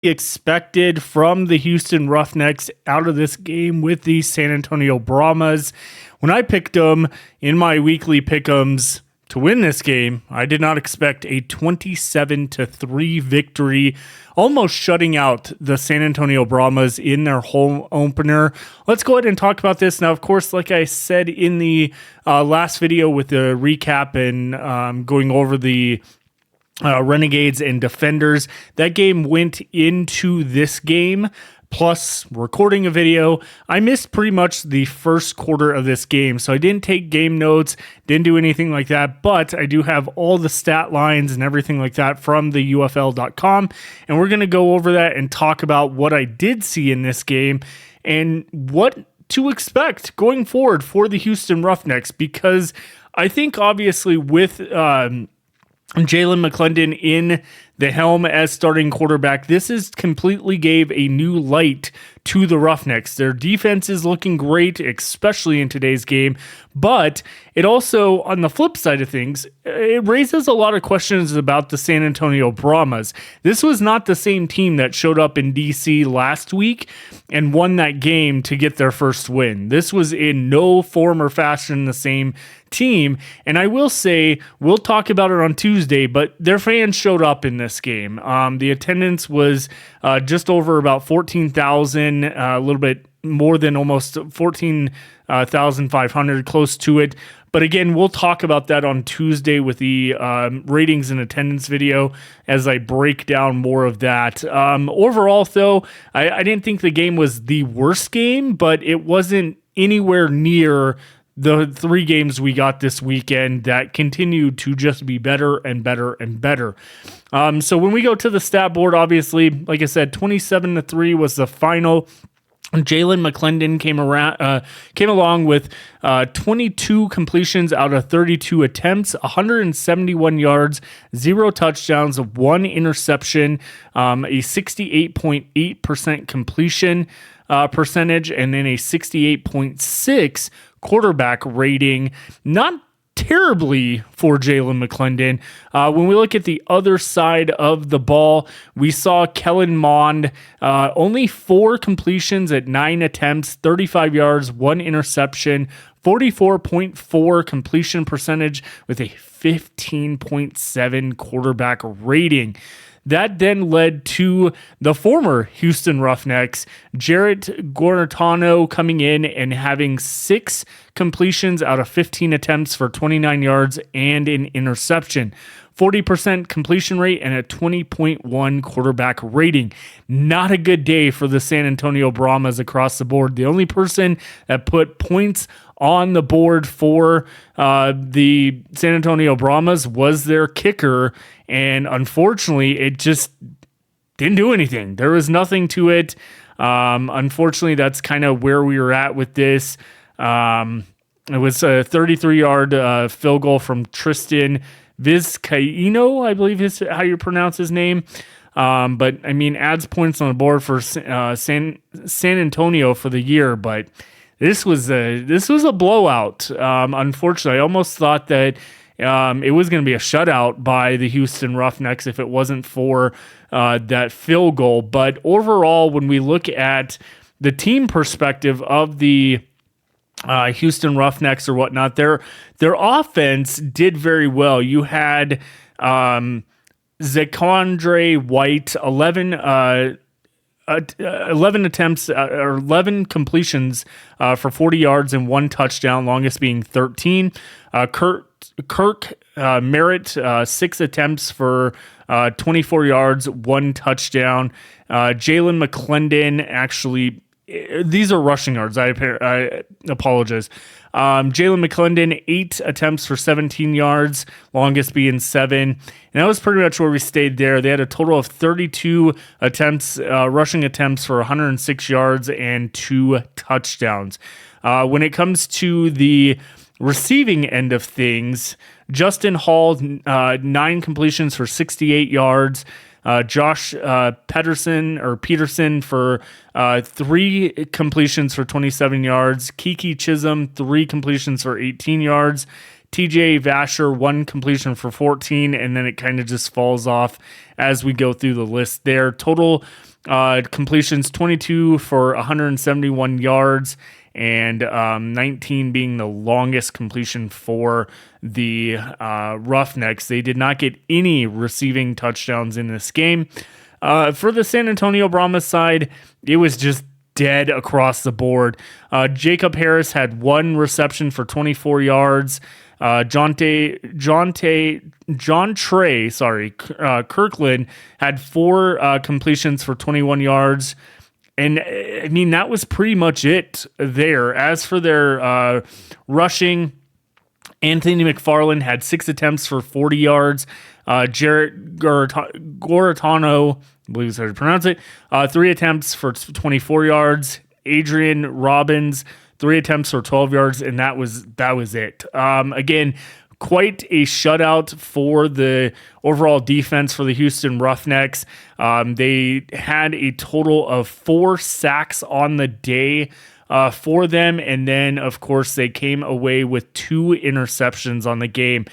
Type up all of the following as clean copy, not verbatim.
expected from the Houston Roughnecks out of this game with the San Antonio Brahmas. When I picked them in my weekly pick'ems to win this game, I did not expect a 27-3 victory, almost shutting out the San Antonio Brahmas in their home opener. Let's go ahead and talk about this. Now, of course, like I said in the last video with the recap and going over the Renegades and Defenders, that game went into this game, plus recording a video. I missed pretty much the first quarter of this game, so I didn't take game notes, didn't do anything like that, but I do have all the stat lines and everything like that from the UFL.com, and we're going to go over that and talk about what I did see in this game and what to expect going forward for the Houston Roughnecks, because I think obviously with Jalen McClendon in the helm as starting quarterback, this is completely gave a new light to the Roughnecks. Their defense is looking great, especially in today's game, but it also, on the flip side of things, it raises a lot of questions about the San Antonio Brahmas. This was not the same team that showed up in DC last week and won that game to get their first win. This was in no form or fashion the same team, and I will say, we'll talk about it on Tuesday, but their fans showed up in this game. The attendance was just over about 14,000, a little bit more than almost 14,500, close to it. But again, we'll talk about that on Tuesday with the ratings and attendance video as I break down more of that. Overall, though, I didn't think the game was the worst game, but it wasn't anywhere near the three games we got this weekend that continued to just be better and better and better. So when we go to the stat board, obviously, like I said, 27-3 was the final. Jalen McClendon came along with 22 completions out of 32 attempts, 171 yards, 0 touchdowns, 1 interception, a 68.8% completion percentage, and then a 68.6 quarterback rating. Not terribly for Jalen McClendon. When we look at the other side of the ball, we saw Kellen Mond, only 4 completions at 9 attempts, 35 yards, 1 interception, 44.4 completion percentage with a 15.7 quarterback rating. That then led to the former Houston Roughnecks, Jarrett Gornatano, coming in and having 6 completions out of 15 attempts for 29 yards and an interception. 40% completion rate and a 20.1 quarterback rating. Not a good day for the San Antonio Brahmas across the board. The only person that put points on the board for the San Antonio Brahmas was their kicker, and unfortunately, it just didn't do anything. There was nothing to it. Unfortunately, that's kind of where we were at with this. It was a 33-yard field goal from Tristan Vizcaino, I believe is how you pronounce his name. But I mean, adds points on the board for San Antonio for the year, but this was a blowout. Unfortunately, I almost thought that it was going to be a shutout by the Houston Roughnecks if it wasn't for that field goal. But overall, when we look at the team perspective of the Houston Roughnecks or whatnot, their offense did very well. You had Zekondre White, 11 attempts or 11 completions for 40 yards and 1 touchdown, longest being 13. Kirk Merritt, 6 attempts for 24 yards, 1 touchdown. Jalen McClendon, actually, these are rushing yards. I apologize. Jalen McClendon, 8 attempts for 17 yards, longest being 7. And that was pretty much where we stayed there. They had a total of 32 attempts, rushing attempts for 106 yards and 2 touchdowns. When it comes to the receiving end of things, Justin Hall, 9 completions for 68 yards. Josh Peterson for 3 completions for 27 yards. Kiki Chisholm, 3 completions for 18 yards. TJ Vasher, 1 completion for 14, and then it kind of just falls off as we go through the list there. Total completions, 22 for 171 yards, and 19 being the longest completion for the Roughnecks. They did not get any receiving touchdowns in this game. For the San Antonio Brahmas side, it was just dead across the board. Jacob Harris had one reception for 24 yards. John Trey, Kirkland had four completions for 21 yards. And I mean, that was pretty much it there. As for their rushing, Anthony McFarland had 6 attempts for 40 yards. Jarrett Goratano, I believe is how to pronounce it, 3 attempts for 24 yards. Adrian Robbins, 3 attempts for 12 yards, and that was it. Again, quite a shutout for the overall defense for the Houston Roughnecks. They had a total of 4 sacks on the day for them, and then, of course, they came away with 2 interceptions on the game.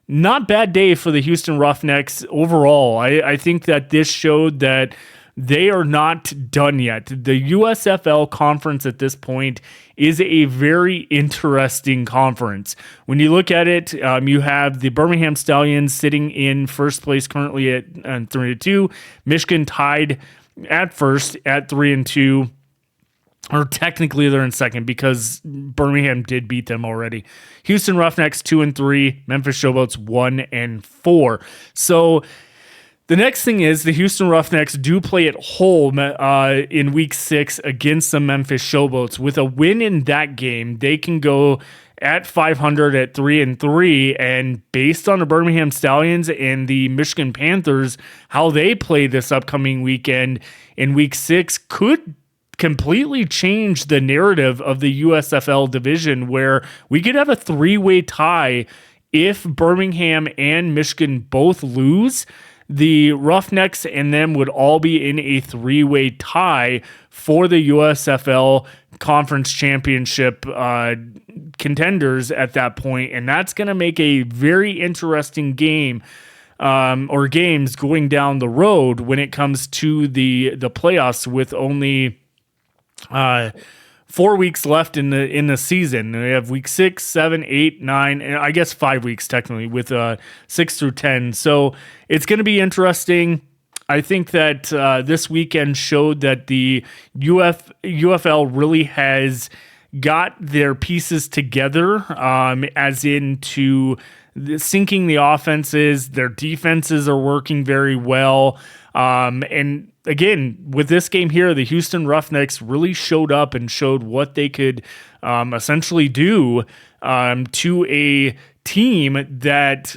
Not bad day for the Houston Roughnecks overall. I think that this showed that they are not done yet. The USFL Conference at this point is a very interesting conference. When you look at it, you have the Birmingham Stallions sitting in first place currently at 3-2. Michigan tied at first at 3-2. Or technically they're in second because Birmingham did beat them already. Houston Roughnecks 2-3, Memphis Showboats 1-4. So the next thing is the Houston Roughnecks do play at home in week 6 against the Memphis Showboats. With a win in that game, they can go at 500 at 3-3, and based on the Birmingham Stallions and the Michigan Panthers, how they play this upcoming weekend in week 6 could completely change the narrative of the USFL division, where we could have a 3-way tie if Birmingham and Michigan both lose. The Roughnecks and them would all be in a 3-way tie for the USFL Conference Championship contenders at that point, and that's going to make a very interesting game or games going down the road when it comes to the playoffs with only 4 weeks left in the season. We have week 6, 7, 8, 9, and I guess 5 weeks technically with 6 through 10. So it's going to be interesting. I think that this weekend showed that the UFL really has got their pieces together, as into syncing the offenses. Their defenses are working very well. And again, with this game here, the Houston Roughnecks really showed up and showed what they could essentially do to a team that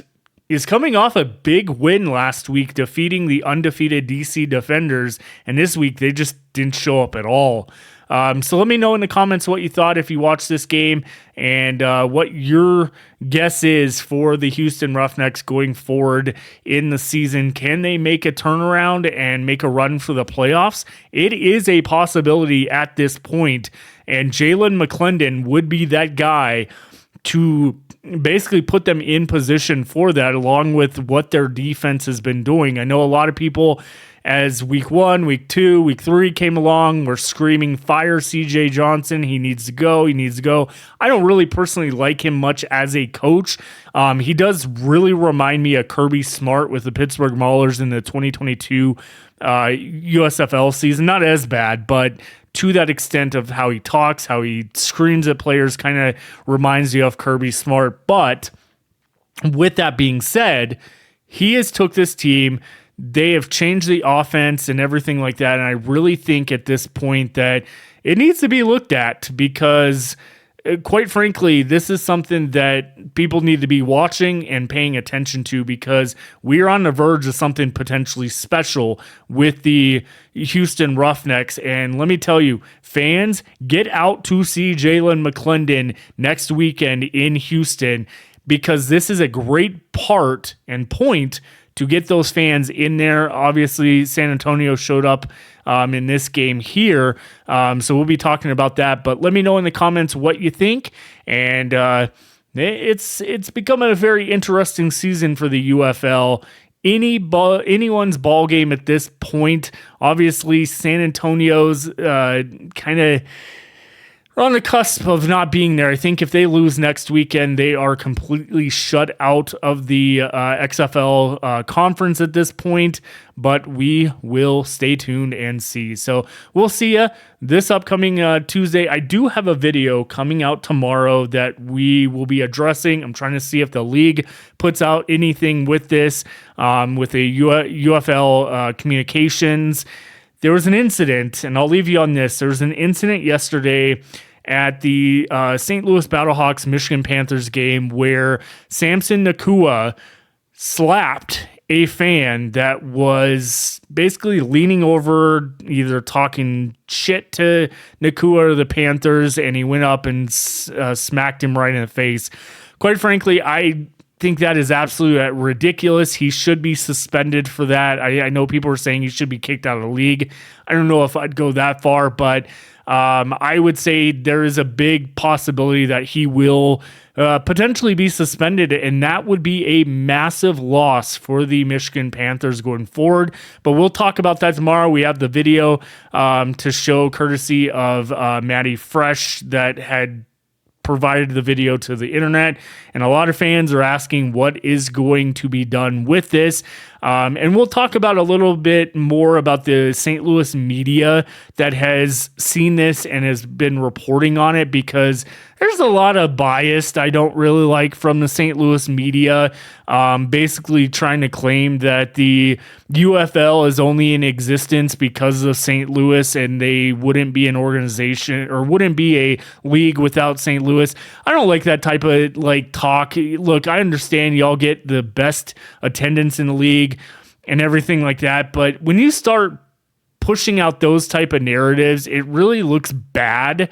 is coming off a big win last week, defeating the undefeated DC Defenders. And this week, they just didn't show up at all. So let me know in the comments what you thought if you watched this game and what your guess is for the Houston Roughnecks going forward in the season. Can they make a turnaround and make a run for the playoffs? It is a possibility at this point, and Jalen McClendon would be that guy to basically put them in position for that, along with what their defense has been doing. I know a lot of people, as week 1, week 2, week 3 came along, were screaming, fire CJ Johnson. He needs to go. He needs to go. I don't really personally like him much as a coach. He does really remind me of Kirby Smart with the Pittsburgh Maulers in the 2022 USFL season. Not as bad, but to that extent of how he talks, how he screams at players, kind of reminds you of Kirby Smart. But with that being said, he has took this team. They have changed the offense and everything like that. And I really think at this point that it needs to be looked at because, quite frankly, this is something that people need to be watching and paying attention to because we are on the verge of something potentially special with the Houston Roughnecks. And let me tell you, fans, get out to see Jalen McClendon next weekend in Houston because this is a great part and point to get those fans in there. Obviously, San Antonio showed up in this game here, so we'll be talking about that. But let me know in the comments what you think, and it's become a very interesting season for the UFL anyone's ball game at this point. Obviously, San Antonio's kind of on the cusp of not being there. I think if they lose next weekend, they are completely shut out of the XFL conference at this point, but we will stay tuned and see. So we'll see you this upcoming Tuesday. I do have a video coming out tomorrow that we will be addressing. I'm trying to see if the league puts out anything with this, with a UFL communications. There was an incident, and I'll leave you on this. There was an incident yesterday at the St. Louis Battlehawks Michigan Panthers game where Samson Nua slapped a fan that was basically leaning over, either talking shit to Nua or the Panthers, and he went up and smacked him right in the face. Quite frankly, I think that is absolutely ridiculous. He should be suspended for that. I know people are saying he should be kicked out of the league. I don't know if I'd go that far, but I would say there is a big possibility that he will potentially be suspended, and that would be a massive loss for the Michigan Panthers going forward. But we'll talk about that tomorrow. We have the video to show, courtesy of Maddie Fresh, that had provided the video to the internet, and a lot of fans are asking what is going to be done with this. And we'll talk about a little bit more about the St. Louis media that has seen this and has been reporting on it, because there's a lot of bias I don't really like from the St. Louis media, basically trying to claim that the UFL is only in existence because of St. Louis and they wouldn't be an organization or wouldn't be a league without St. Louis. I don't like that type of talk. Look, I understand y'all get the best attendance in the league and everything like that, but when you start pushing out those type of narratives, it really looks bad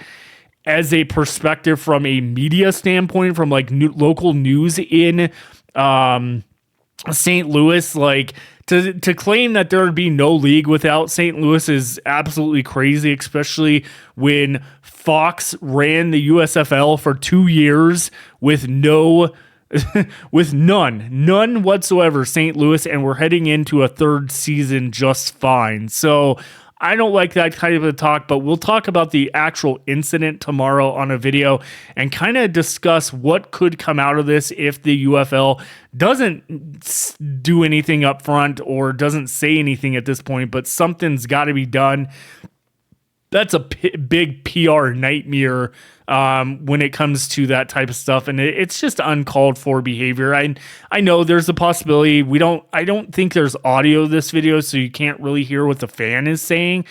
as a perspective from a media standpoint, from local news in St. Louis. To claim that there would be no league without St. Louis is absolutely crazy, especially when Fox ran the USFL for 2 years with none whatsoever St. Louis, and we're heading into a third season just fine. So I don't like that kind of a talk, but we'll talk about the actual incident tomorrow on a video and kind of discuss what could come out of this if the UFL doesn't do anything up front or doesn't say anything at this point, but something's got to be done. That's a big PR nightmare when it comes to that type of stuff, and it's just uncalled for behavior. I know there's a possibility. I don't think there's audio of this video, so you can't really hear what the fan is saying,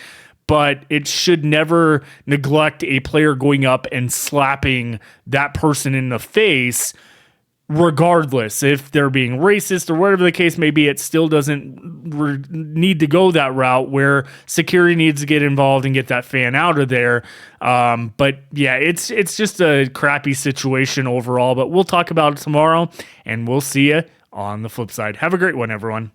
but it should never neglect a player going up and slapping that person in the face. Regardless if they're being racist or whatever the case may be, it still doesn't need to go that route where security needs to get involved and get that fan out of there. But yeah, it's just a crappy situation overall, but we'll talk about it tomorrow and we'll see you on the flip side. Have a great one, everyone.